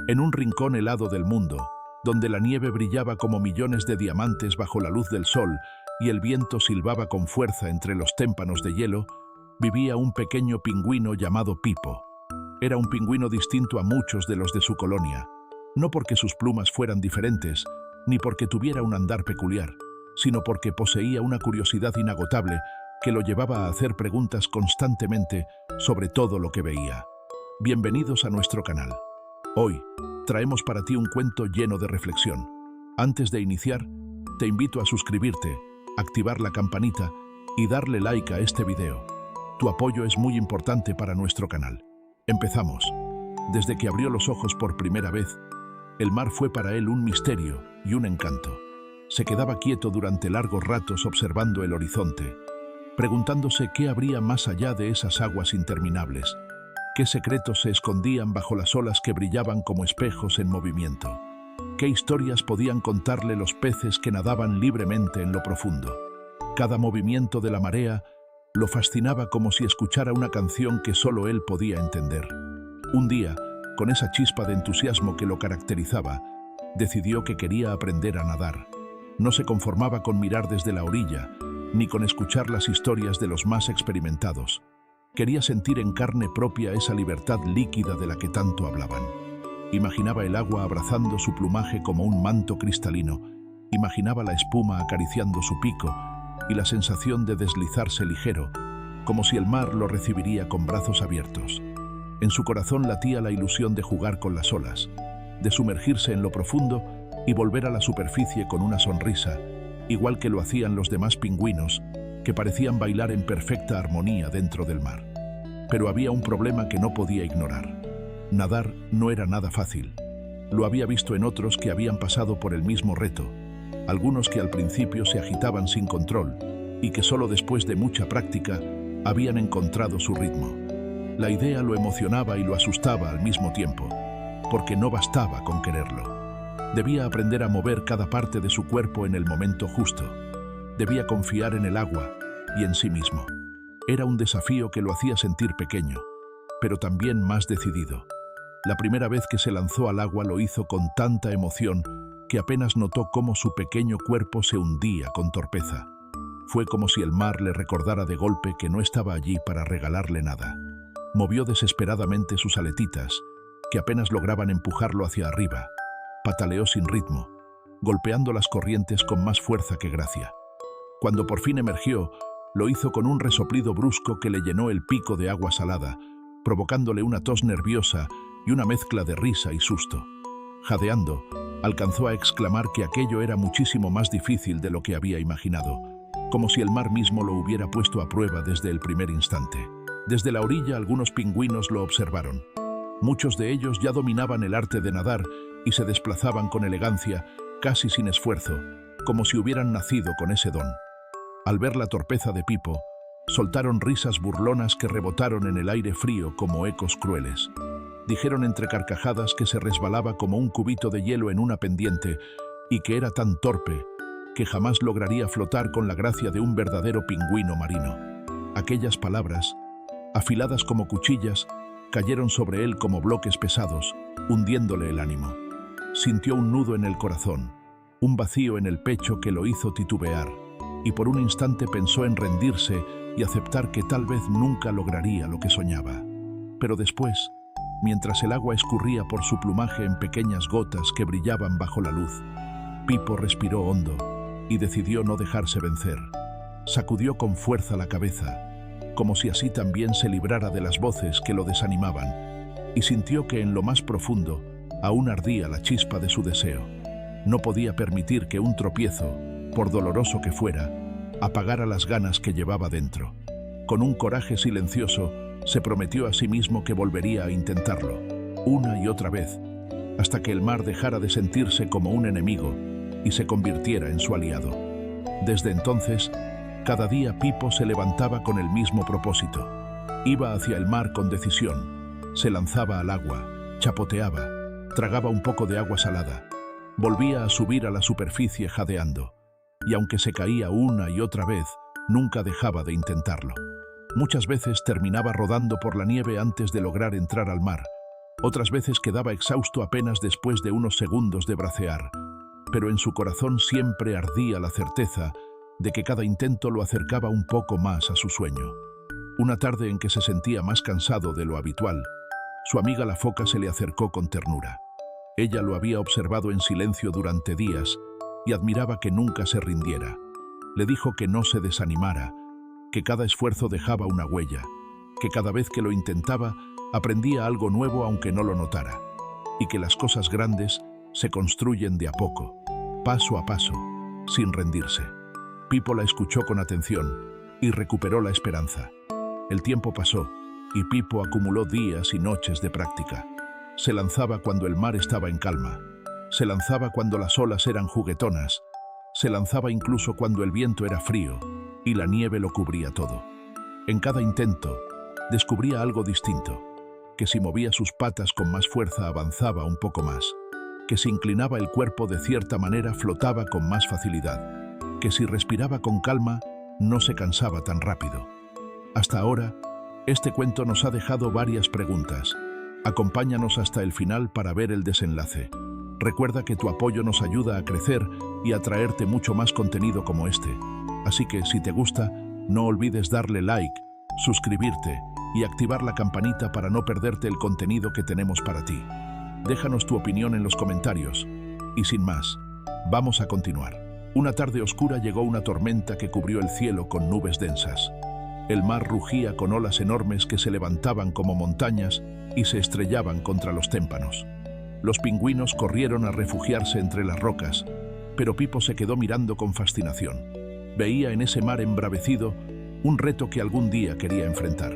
En un rincón helado del mundo, donde la nieve brillaba como millones de diamantes bajo la luz del sol y el viento silbaba con fuerza entre los témpanos de hielo, vivía un pequeño pingüino llamado Pipo. Era un pingüino distinto a muchos de los de su colonia, no porque sus plumas fueran diferentes, ni porque tuviera un andar peculiar, sino porque poseía una curiosidad inagotable que lo llevaba a hacer preguntas constantemente sobre todo lo que veía. Bienvenidos a nuestro canal. Hoy traemos para ti un cuento lleno de reflexión. Antes de iniciar, te invito a suscribirte, activar la campanita y darle like a este video. Tu apoyo es muy importante para nuestro canal. Empezamos. Desde que abrió los ojos por primera vez, el mar fue para él un misterio y un encanto. Se quedaba quieto durante largos ratos observando el horizonte, preguntándose qué habría más allá de esas aguas interminables, qué secretos se escondían bajo las olas que brillaban como espejos en movimiento, qué historias podían contarle los peces que nadaban libremente en lo profundo. Cada movimiento de la marea lo fascinaba como si escuchara una canción que solo él podía entender. Un día, con esa chispa de entusiasmo que lo caracterizaba, decidió que quería aprender a nadar. No se conformaba con mirar desde la orilla, ni con escuchar las historias de los más experimentados. Quería sentir en carne propia esa libertad líquida de la que tanto hablaban. Imaginaba el agua abrazando su plumaje como un manto cristalino, imaginaba la espuma acariciando su pico y la sensación de deslizarse ligero, como si el mar lo recibiría con brazos abiertos. En su corazón latía la ilusión de jugar con las olas, de sumergirse en lo profundo y volver a la superficie con una sonrisa, igual que lo hacían los demás pingüinos, que parecían bailar en perfecta armonía dentro del mar. Pero había un problema que no podía ignorar. Nadar no era nada fácil. Lo había visto en otros que habían pasado por el mismo reto, algunos que al principio se agitaban sin control y que solo después de mucha práctica habían encontrado su ritmo. La idea lo emocionaba y lo asustaba al mismo tiempo, porque no bastaba con quererlo. Debía aprender a mover cada parte de su cuerpo en el momento justo. Debía confiar en el agua y en sí mismo. Era un desafío que lo hacía sentir pequeño, pero también más decidido. La primera vez que se lanzó al agua lo hizo con tanta emoción que apenas notó cómo su pequeño cuerpo se hundía con torpeza. Fue como si el mar le recordara de golpe que no estaba allí para regalarle nada. Movió desesperadamente sus aletitas, que apenas lograban empujarlo hacia arriba. Pataleó sin ritmo, golpeando las corrientes con más fuerza que gracia. Cuando por fin emergió, lo hizo con un resoplido brusco que le llenó el pico de agua salada, provocándole una tos nerviosa y una mezcla de risa y susto. Jadeando, alcanzó a exclamar que aquello era muchísimo más difícil de lo que había imaginado, como si el mar mismo lo hubiera puesto a prueba desde el primer instante. Desde la orilla algunos pingüinos lo observaron. Muchos de ellos ya dominaban el arte de nadar y se desplazaban con elegancia, casi sin esfuerzo, como si hubieran nacido con ese don. Al ver la torpeza de Pipo, soltaron risas burlonas que rebotaron en el aire frío como ecos crueles. Dijeron entre carcajadas que se resbalaba como un cubito de hielo en una pendiente y que era tan torpe que jamás lograría flotar con la gracia de un verdadero pingüino marino. Aquellas palabras, afiladas como cuchillas, cayeron sobre él como bloques pesados, hundiéndole el ánimo. Sintió un nudo en el corazón, un vacío en el pecho que lo hizo titubear, y por un instante pensó en rendirse y aceptar que tal vez nunca lograría lo que soñaba. Pero después, mientras el agua escurría por su plumaje en pequeñas gotas que brillaban bajo la luz, Pipo respiró hondo y decidió no dejarse vencer. Sacudió con fuerza la cabeza, como si así también se librara de las voces que lo desanimaban, y sintió que en lo más profundo aún ardía la chispa de su deseo. No podía permitir que un tropiezo, por doloroso que fuera, apagara las ganas que llevaba dentro. Con un coraje silencioso, se prometió a sí mismo que volvería a intentarlo, una y otra vez, hasta que el mar dejara de sentirse como un enemigo y se convirtiera en su aliado. Desde entonces, cada día Pipo se levantaba con el mismo propósito. Iba hacia el mar con decisión, se lanzaba al agua, chapoteaba, tragaba un poco de agua salada, volvía a subir a la superficie jadeando, y aunque se caía una y otra vez, nunca dejaba de intentarlo. Muchas veces terminaba rodando por la nieve antes de lograr entrar al mar, Otras veces quedaba exhausto apenas después de unos segundos de bracear, pero en su corazón siempre ardía la certeza de que cada intento lo acercaba un poco más a su sueño. Una tarde en que se sentía más cansado de lo habitual, su amiga la foca se le acercó con ternura. Ella lo había observado en silencio durante días y admiraba que nunca se rindiera. Le dijo que no se desanimara, que cada esfuerzo dejaba una huella, que cada vez que lo intentaba aprendía algo nuevo aunque no lo notara, y que las cosas grandes se construyen de a poco, paso a paso, sin rendirse. Pipo la escuchó con atención y recuperó la esperanza. El tiempo pasó y Pipo acumuló días y noches de práctica. Se lanzaba cuando el mar estaba en calma, se lanzaba cuando las olas eran juguetonas, se lanzaba incluso cuando el viento era frío y la nieve lo cubría todo. En cada intento descubría algo distinto, que si movía sus patas con más fuerza avanzaba un poco más, que si inclinaba el cuerpo de cierta manera flotaba con más facilidad, que si respiraba con calma no se cansaba tan rápido. Hasta ahora, este cuento nos ha dejado varias preguntas. Acompáñanos hasta el final para ver el desenlace. Recuerda que tu apoyo nos ayuda a crecer y a traerte mucho más contenido como este. Así que si te gusta, no olvides darle like, suscribirte y activar la campanita para no perderte el contenido que tenemos para ti. Déjanos tu opinión en los comentarios. Y sin más, vamos a continuar. Una tarde oscura llegó una tormenta que cubrió el cielo con nubes densas. El mar rugía con olas enormes que se levantaban como montañas y se estrellaban contra los témpanos. Los pingüinos corrieron a refugiarse entre las rocas, pero Pipo se quedó mirando con fascinación. Veía en ese mar embravecido un reto que algún día quería enfrentar.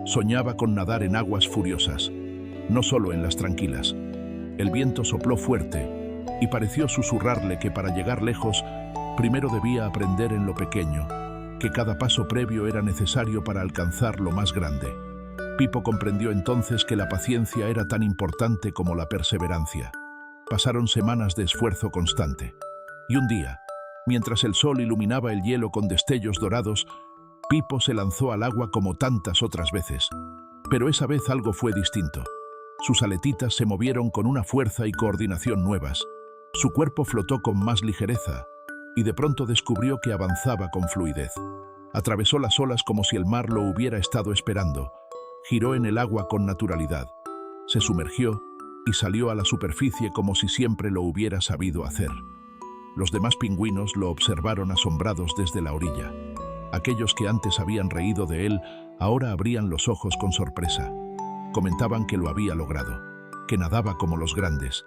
Soñaba con nadar en aguas furiosas, no solo en las tranquilas. El viento sopló fuerte y pareció susurrarle que para llegar lejos, primero debía aprender en lo pequeño, que cada paso previo era necesario para alcanzar lo más grande. Pipo comprendió entonces que la paciencia era tan importante como la perseverancia. Pasaron semanas de esfuerzo constante. Y un día, mientras el sol iluminaba el hielo con destellos dorados, Pipo se lanzó al agua como tantas otras veces. Pero esa vez algo fue distinto. Sus aletitas se movieron con una fuerza y coordinación nuevas. Su cuerpo flotó con más ligereza y de pronto descubrió que avanzaba con fluidez. Atravesó las olas como si el mar lo hubiera estado esperando. Giró en el agua con naturalidad. Se sumergió y salió a la superficie como si siempre lo hubiera sabido hacer. Los demás pingüinos lo observaron asombrados desde la orilla. Aquellos que antes habían reído de él, ahora abrían los ojos con sorpresa. Comentaban que lo había logrado, que nadaba como los grandes,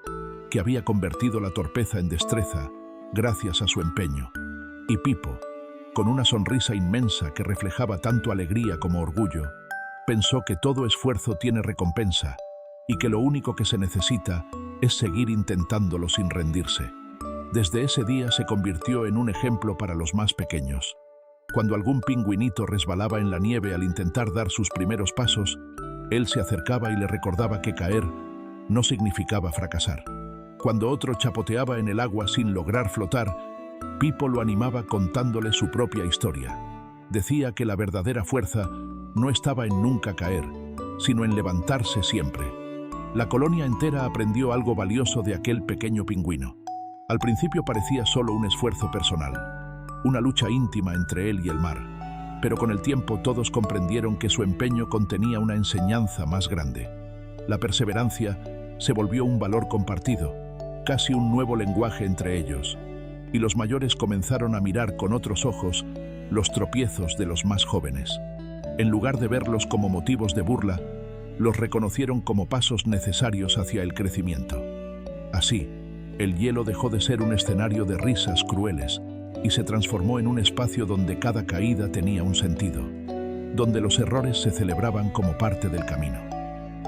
que había convertido la torpeza en destreza gracias a su empeño. Y Pipo, con una sonrisa inmensa que reflejaba tanto alegría como orgullo, pensó que todo esfuerzo tiene recompensa y que lo único que se necesita es seguir intentándolo sin rendirse. Desde ese día se convirtió en un ejemplo para los más pequeños. Cuando algún pingüinito resbalaba en la nieve al intentar dar sus primeros pasos, él se acercaba y le recordaba que caer no significaba fracasar. Cuando otro chapoteaba en el agua sin lograr flotar, Pipo lo animaba contándole su propia historia. Decía que la verdadera fuerza no estaba en nunca caer, sino en levantarse siempre. La colonia entera aprendió algo valioso de aquel pequeño pingüino. Al principio parecía solo un esfuerzo personal, una lucha íntima entre él y el mar, pero con el tiempo todos comprendieron que su empeño contenía una enseñanza más grande. La perseverancia se volvió un valor compartido, casi un nuevo lenguaje entre ellos, y los mayores comenzaron a mirar con otros ojos los tropiezos de los más jóvenes. En lugar de verlos como motivos de burla, los reconocieron como pasos necesarios hacia el crecimiento. Así, el hielo dejó de ser un escenario de risas crueles y se transformó en un espacio donde cada caída tenía un sentido, donde los errores se celebraban como parte del camino.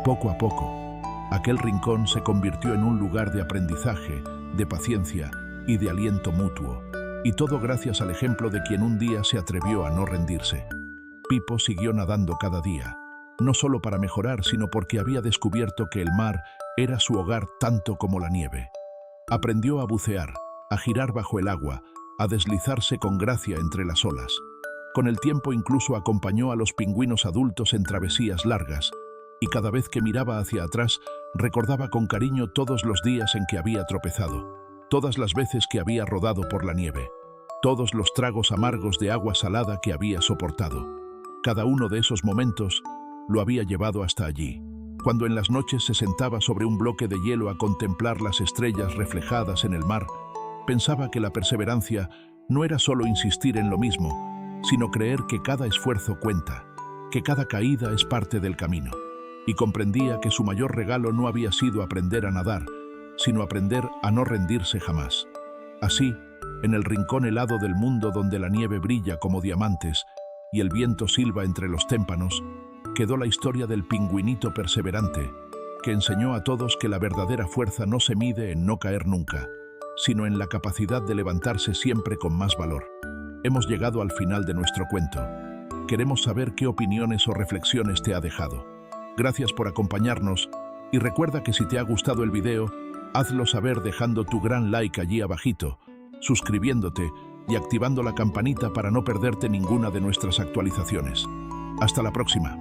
Poco a poco, aquel rincón se convirtió en un lugar de aprendizaje, de paciencia y de aliento mutuo, y todo gracias al ejemplo de quien un día se atrevió a no rendirse. Pipo siguió nadando cada día, no solo para mejorar, sino porque había descubierto que el mar era su hogar tanto como la nieve. Aprendió a bucear, a girar bajo el agua, a deslizarse con gracia entre las olas. Con el tiempo incluso acompañó a los pingüinos adultos en travesías largas, y cada vez que miraba hacia atrás Recordaba con cariño todos los días en que había tropezado, todas las veces que había rodado por la nieve, todos los tragos amargos de agua salada que había soportado. Cada uno de esos momentos lo había llevado hasta allí, cuando en las noches se sentaba sobre un bloque de hielo a contemplar las estrellas reflejadas en el mar. Pensaba que la perseverancia no era solo insistir en lo mismo, sino creer que cada esfuerzo cuenta, que cada caída es parte del camino. Y comprendía que su mayor regalo no había sido aprender a nadar, sino aprender a no rendirse jamás. Así, en el rincón helado del mundo donde la nieve brilla como diamantes y el viento silba entre los témpanos, quedó la historia del pingüinito perseverante, que enseñó a todos que la verdadera fuerza no se mide en no caer nunca, sino en la capacidad de levantarse siempre con más valor. Hemos llegado al final de nuestro cuento. Queremos saber qué opiniones o reflexiones te ha dejado. Gracias por acompañarnos y recuerda que si te ha gustado el video, hazlo saber dejando tu gran like allí abajito, suscribiéndote y activando la campanita para no perderte ninguna de nuestras actualizaciones. Hasta la próxima.